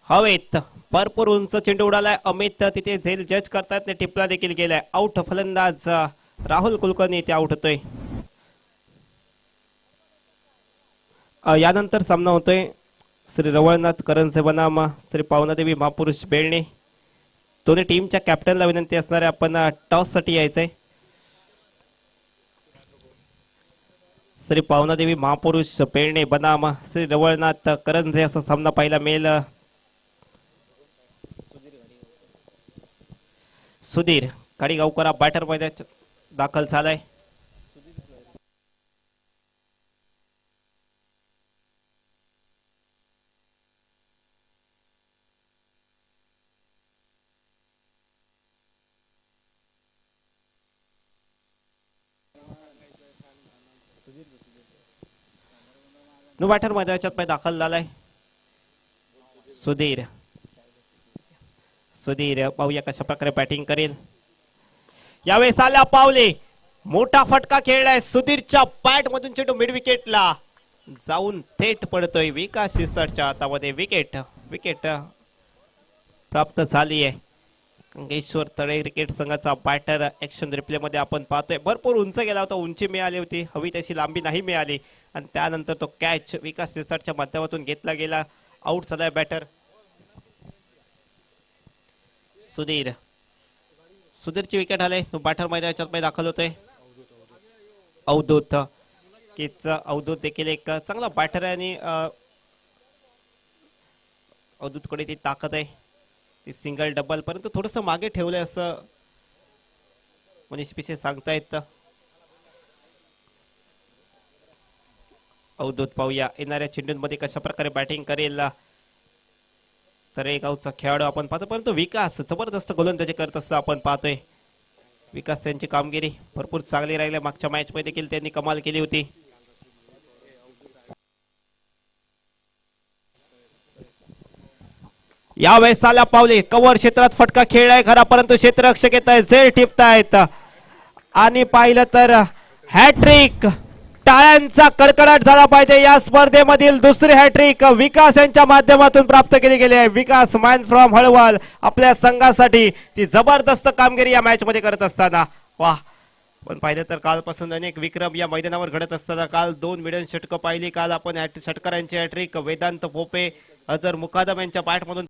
हवेत भरपूर उंच चेंडू उडालाय. अमित तिथे झेल जज करतात, टिपला देखील गेलाय. आउट फलंदाज राहुल कुलकर्णी ते आउट होतोय. यानंतर सामना होतोय श्री रवळनाथ करंजे बनाम श्री पावनादेवी महापुरुष बेळणे. दोन्ही टीमच्या कॅप्टनला विनंती असणार आहे आपण टॉस साठी यायचंय. श्री पावनादेवी महापुरुष बेळणे बनाम श्री रवळनाथ करंजे असा सामना पाहायला मिळेल. सुधीर काडीगावकर बॅटर मध्ये दाखल झालाय. नो बॅटर मैदानाच्या दाखल झालाय सुधीर. सुधीर पाहूया कशा प्रकारे बॅटिंग करेल. यावेळेस आल्या पावले, मोठा फटका खेळलाय. सुधीरच्या बॅट मधून चेंडू मिड विकेटला जाऊन थेट पडतोय. विकास शिरसाटच्या हातामध्ये विकेट. विकेट प्राप्त झाली आहे. गंगेश्वर तळे क्रिकेट संघाचा बॅटर ऍक्शन रिप्ले मध्ये आपण पाहतोय. भरपूर उंच गेला होता, उंची मिळाली होती, हवी तशी लांबी नाही मिळाली आणि त्यानंतर तो कॅच विकास शिरसाटच्या माध्यमातून घेतला गेला. आउट झालाय बॅटर सुधीर. सुधीरची विकेट आले. तो बॅटर मैदानाच्या दाखल होतोय. अवधूत किच अवधूत देखील एक चांगला बॅटर आहे आणि अवधूतकडे ती ताकद आहे, ती सिंगल डबल परंतु थोडस मागे ठेवलंय असं मनीष पिसे सांगतायत. अवधूत पाहूया येणाऱ्या चेंडूंमध्ये कशा प्रकारे बॅटिंग करेल. तळेगावचा खेळाडू आपण पाहतो, परंतु विकास जबरदस्त गोलंदाजी करत असताना आपण पाहतोय. विकास यांची कामगिरी भरपूर चांगली राहिली. मागच्या मॅच मध्ये देखील त्यांनी कमाल केली होती. यावेळेस आल्या पावले, कव्हर क्षेत्रात फटका खेळलाय खरा, परंतु क्षेत्ररक्षक येत आहे, झेल टिपतायत आणि पाहिलं तर हॅट्रिक. टाळ्यांचा कडकडाट झाला पाहिजे. या स्पर्धेमधील दुसरी हॅट्रिक विकास यांच्या माध्यमातून प्राप्त केली गेली आहे. विकास मॅन फ्रॉम हळवल आपल्या संघासाठी ती जबरदस्त कामगिरी या मॅच मध्ये करत असताना. वाह. पण पाहिलं तर कालपासून अनेक विक्रम या मैदानावर घडत असताना काल 2 मिडन षटकं पाहिली. काल आपण षटकारांची हॅट्रिक वेदांत भोपे, अजर मुकादम यांच्या बॅटमधून